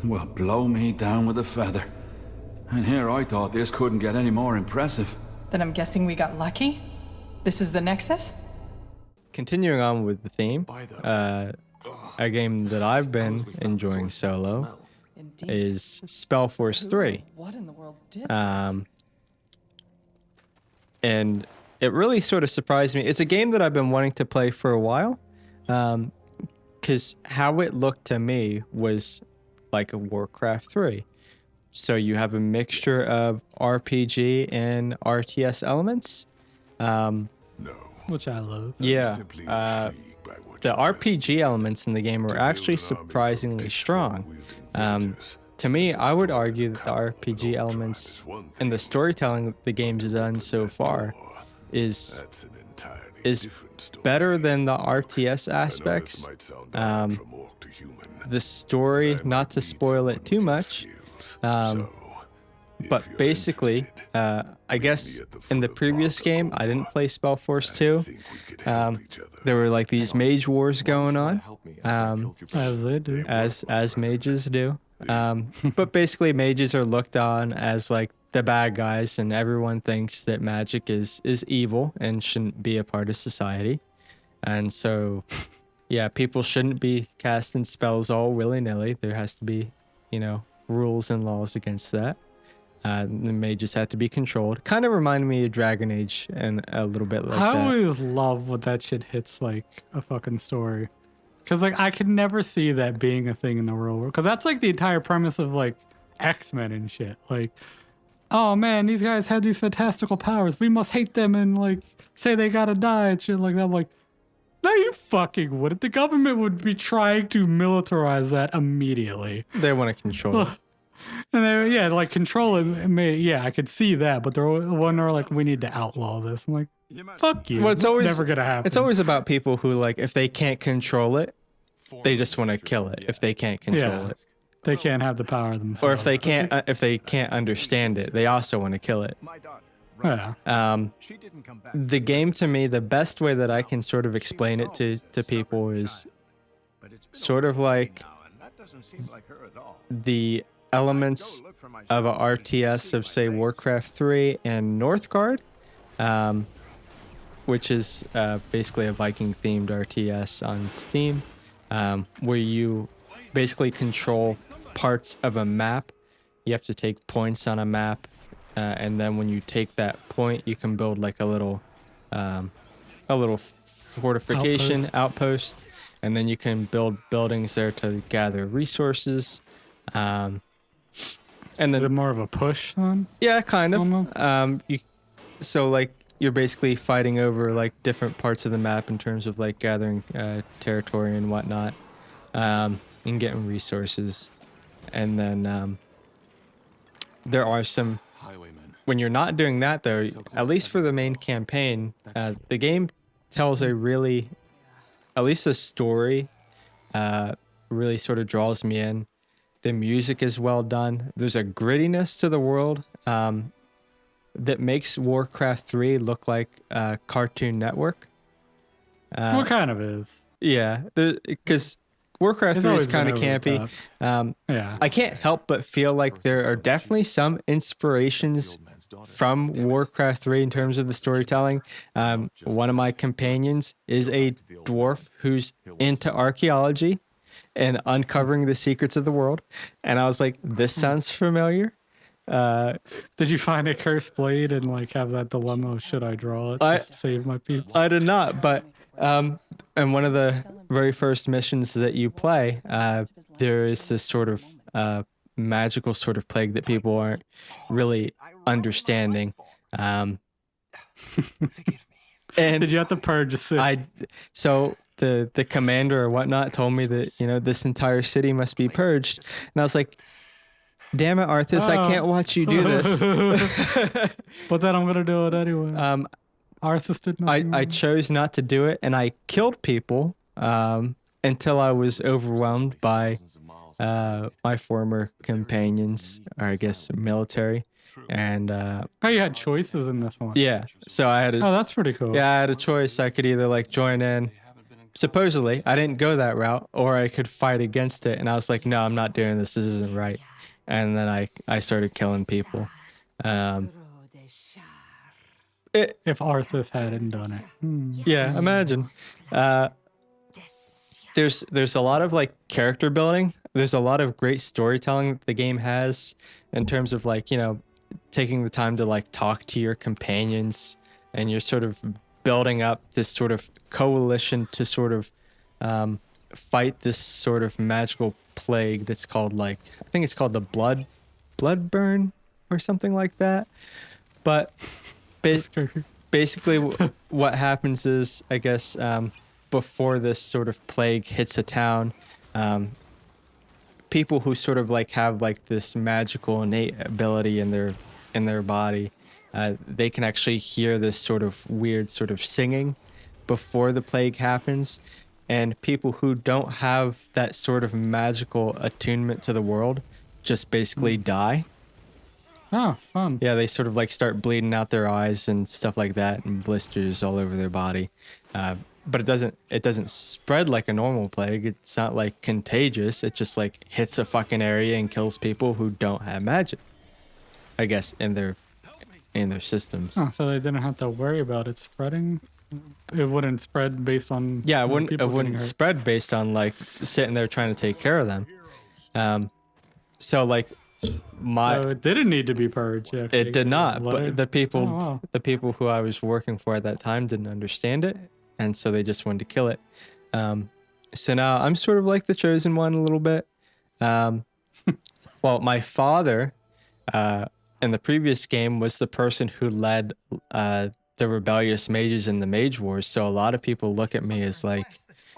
Well, blow me down with a feather. And here I thought this couldn't get any more impressive. Then I'm guessing we got lucky? This is the Nexus? Continuing on with the theme, a game that I've been enjoying solo is SpellForce 3. What in the world did this? And it really sort of surprised me. It's a game that I've been wanting to play for a while, because how it looked to me was like a Warcraft 3. So you have a mixture of RPG and RTS elements. Which I love. Yeah. The RPG elements in the game are actually surprisingly strong. To me, I would argue that the RPG elements and the storytelling the game's done so far is better than the RTS aspects. The story, not to spoil it too much, but basically, I guess in the previous game, I didn't play SpellForce 2. There were like these mage wars going on, As they do. as mages do. But basically, mages are looked on as like the bad guys, and everyone thinks that magic is evil and shouldn't be a part of society. And so, yeah, people shouldn't be casting spells all willy-nilly. There has to be, rules and laws against that. The mages have to be controlled. Kind of reminded me of Dragon Age and a little bit like I that. always love when that shit hits like a fucking story. Because like I could never see that being a thing in the real world. Because that's like the entire premise of like X-Men and shit. Like, oh man, these guys have these fantastical powers. We must hate them and like say they gotta die and shit like that. I'm like, no, you fucking wouldn't. The government would be trying to militarize that immediately. They want to control it. And they, like controlling, I could see that, but they're like, we need to outlaw this. I'm like, fuck you. Well, it's always never gonna happen. It's always about people who like, if they can't control it, they just want to kill it. If they can't control it, they can't have the power themselves. or if they can't understand it, they also want to kill it. Yeah. The game, to me, the best way that I can sort of explain it to people is sort of like the elements of a RTS of, say, Warcraft 3 and Northgard, which is basically a Viking-themed RTS on Steam, where you basically control parts of a map. You have to take points on a map, and then when you take that point, you can build like a little fortification outpost, and then you can build buildings there to gather resources. And then Is it more of a push then? yeah, kind of. Almost? So like you're basically fighting over like different parts of the map in terms of like gathering territory and whatnot, and getting resources. And then there are some. When you're not doing that though, at least for the main campaign, the game tells a really, at least the story, really sort of draws me in. The music is well done. There's a grittiness to the world that makes Warcraft 3 look like a Cartoon Network. What kind of is? Yeah, because Warcraft 3 is kind of campy. Yeah. I can't help but feel like there are definitely some inspirations from Warcraft 3 in terms of the storytelling. One of my companions is a dwarf who's into archaeology and uncovering the secrets of the world. And I was like, this sounds familiar. Did you find a cursed blade and like have that dilemma of should I draw it to save my people? I did not, but in one of the very first missions that you play, there is this sort of magical sort of plague that people aren't really understanding. And Did you have to purge a city? So the commander or whatnot told me that, this entire city must be purged. And I was like, damn it, Arthas, I can't watch you do this. But then I'm going to do it anyway. Arthas did not. I chose not to do it, and I killed people until I was overwhelmed by my former companions, or I guess military. And oh, you had choices in this one. yeah, so I had Oh, that's pretty cool. yeah, I had a choice. I could either like join in supposedly I didn't go that route, or I could fight against it. And I was like, no, I'm not doing this. This isn't right. And then I started killing people. If Arthas hadn't done it. Yeah, imagine. There's a lot of like character building. There's a lot of great storytelling that the game has in terms of like, taking the time to like talk to your companions, and you're sort of building up this sort of coalition to sort of fight this sort of magical plague that's called like, I think it's called the blood burn or something like that. But basically what happens is, I guess, before this sort of plague hits a town, people who sort of like have like this magical innate ability in their body, they can actually hear this sort of weird sort of singing before the plague happens. And people who don't have that sort of magical attunement to the world just basically die. Oh, fun. Yeah, they sort of like start bleeding out their eyes and stuff like that, and blisters all over their body. But it doesn't spread like a normal plague. It's not like contagious. It just like hits a fucking area and kills people who don't have magic, I guess, in their systems. Oh, so they didn't have to worry about it spreading. It wouldn't spread based on Yeah, it people getting wouldn't hurt. spread based on like sitting there trying to take care of them. So like So it didn't need to be purged. Actually. it did not, but the people Oh, wow. the people who I was working for at that time didn't understand it, and so they just wanted to kill it. So now I'm sort of like the chosen one a little bit. Well, my father in the previous game was the person who led the rebellious mages in the Mage Wars. So a lot of people look at me as like,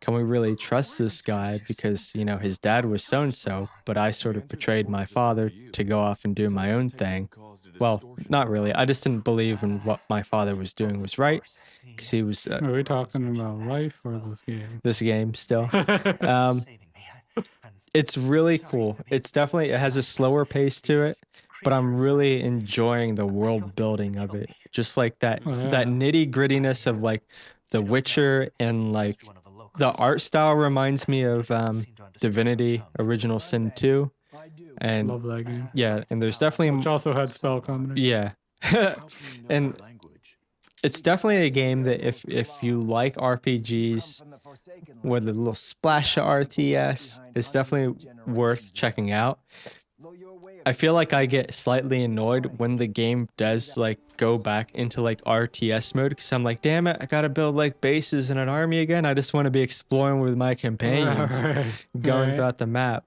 can we really trust this guy? Because, his dad was so-and-so, but I sort of betrayed my father to go off and do my own thing. Well, not really. I just didn't believe in what my father was doing was right, because he was... Are we talking about life or this game? This game still. It's really cool. It has a slower pace to it, but I'm really enjoying the world building of it. Just like that nitty grittiness of like The Witcher, and like the art style reminds me of Divinity Original Sin 2. And Love that game. yeah, and there's definitely Which also had spell combination. yeah. And it's definitely a game that if you like RPGs with a little splash of RTS, it's definitely worth checking out. I feel like I get slightly annoyed when the game does like go back into like RTS mode, because I'm like, damn it, I gotta build like bases and an army again. I just want to be exploring with my companions, going throughout the map.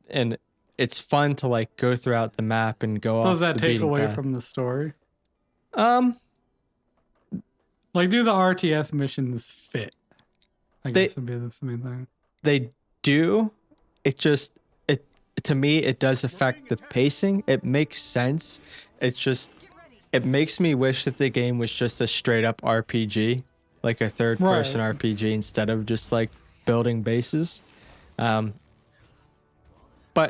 And it's fun to like go throughout the map and go off. Does that the take beaten away path. from the story? Like, do the RTS missions fit? I guess would be the main thing. They do. To me, it does affect the pacing. It makes sense. It makes me wish that the game was just a straight up RPG, like a third person RPG, instead of just like building bases. But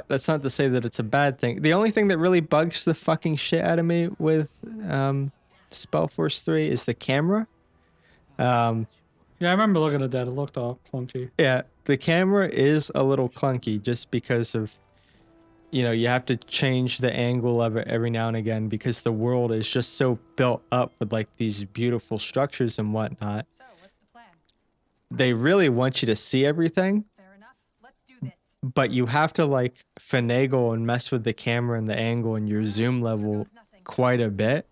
that's not to say that it's a bad thing. The only thing that really bugs the fucking shit out of me with SpellForce 3 is the camera. Yeah, I remember looking at that. It looked all clunky. Yeah, the camera is a little clunky just because of, you have to change the angle of it every now and again, because the world is just so built up with like these beautiful structures and whatnot. So, what's the plan? They really want you to see everything, Fair enough. Let's do this. but you have to like finagle and mess with the camera and the angle and your zoom level quite a bit.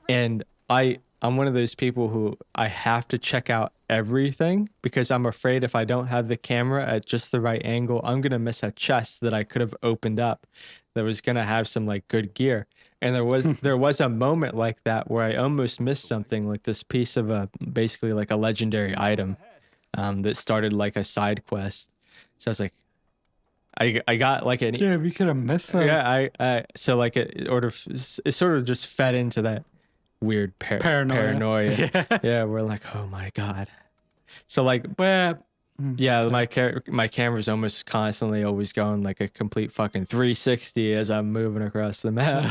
And I'm one of those people who I have to check out everything, because I'm afraid if I don't have the camera at just the right angle, I'm going to miss a chest that I could have opened up that was going to have some like good gear. And there was a moment like that where I almost missed something, like this piece of basically like a legendary item that started like a side quest. So I was like, I got like an... Yeah, we could have missed that. Yeah, so like it sort of just fed into that weird paranoia. Yeah, we're like, oh my god. So like, yeah, my camera's almost constantly always going like a complete fucking 360 as I'm moving across the map.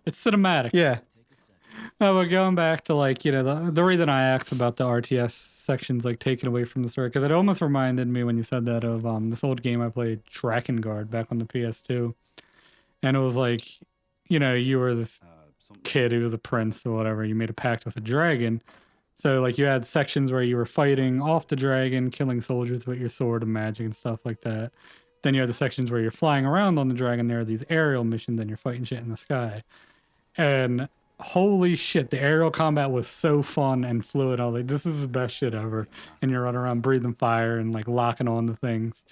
It's cinematic. Yeah. No, but going back to like, the reason I asked about the RTS sections like taken away from the story, because it almost reminded me when you said that of this old game I played, Drakengard, back on the PS2, and it was like, you know, you were this kid who was a prince or whatever. You made a pact with a dragon, so like you had sections where you were fighting off the dragon, killing soldiers with your sword and magic and stuff like that. Then you had the sections where you're flying around on the dragon. There are these aerial missions, and you're fighting shit in the sky. And holy shit, the aerial combat was so fun and fluid. I was like, this is the best shit ever. And you're running around breathing fire and like locking on the things.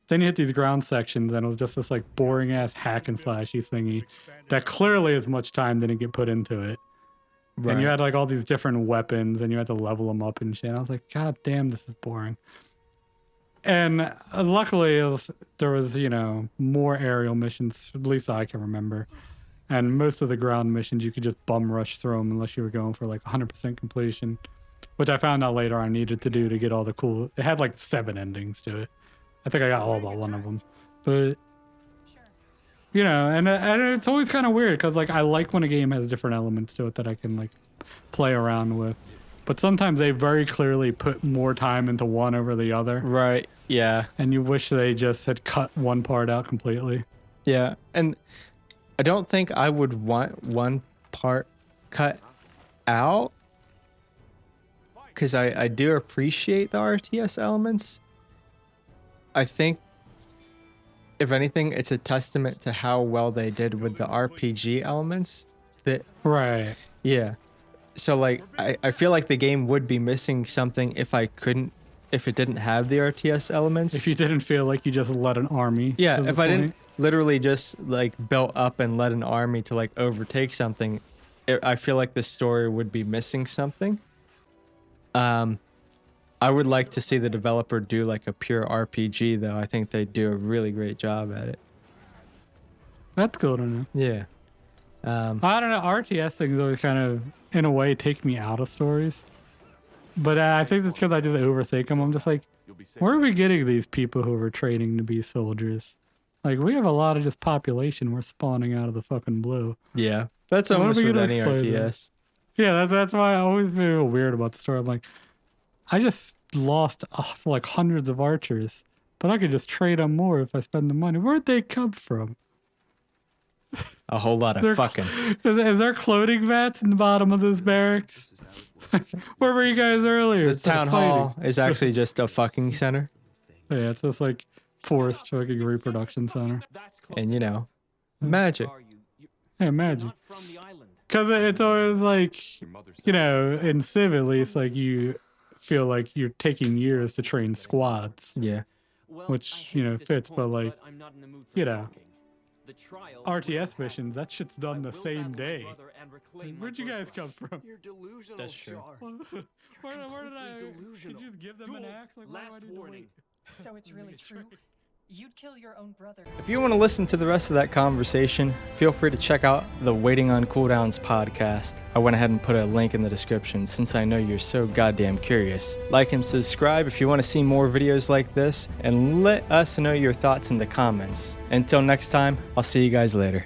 Then you hit these ground sections, and it was just this like boring ass hack and slashy thingy that clearly as much time didn't get put into it. Right. And you had like all these different weapons, and you had to level them up and shit. I was like, God damn, this is boring. And luckily, there was, you know, more aerial missions, at least I can remember. And most of the ground missions, you could just bum rush through them unless you were going for like 100% completion, which I found out later I needed to do to get all the cool. It had like 7 endings to it. I think I got all but one of them. But, you know, and it's always kind of weird because like I like when a game has different elements to it that I can like play around with. But sometimes they very clearly put more time into one over the other. Right. Yeah. And you wish they just had cut one part out completely. Yeah. And I don't think I would want one part cut out, because I do appreciate the RTS elements. I think, if anything, it's a testament to how well they did with the RPG elements. That Right. Yeah. So like I feel like the game would be missing something if it didn't have the RTS elements. If you didn't feel like you just led an army. Yeah, if I didn't literally just like built up and led an army to like overtake something, I feel like the story would be missing something. I would like to see the developer do like a pure RPG though. I think they do a really great job at it. That's cool to know. Yeah. I don't know. RTS things always kind of, in a way, take me out of stories. But I think that's because I just overthink them. I'm just like, where are we getting these people who are training to be soldiers? Like, we have a lot of just population we're spawning out of the fucking blue. Yeah. That's almost with any RTS. Yeah, that's why I always feel weird about the story. I'm like, I just lost like hundreds of archers, but I could just trade them more if I spend the money. Where'd they come from? A whole lot of fucking. Is there clothing vats in the bottom of this barracks? Where were you guys earlier? The town hall is actually just a fucking center. Yeah, it's just like forced fucking reproduction center. And you know, magic. Yeah, magic. Because it's always like, you know, in Civ at least, like you feel like you're taking years to train squads. Yeah. Which, you know, fits, but like, you know. RTS missions, that shit's done the same day. Where'd you guys come from? You're delusional. That's true. Where did I? Did you just give them an axe? Like, why do I need to wait? So it's really true? You'd kill your own brother. If you want to listen to the rest of that conversation, feel free to check out the Waiting on Cooldowns podcast. I went ahead and put a link in the description since I know you're so goddamn curious. Like and subscribe if you want to see more videos like this, and let us know your thoughts in the comments. Until next time, I'll see you guys later.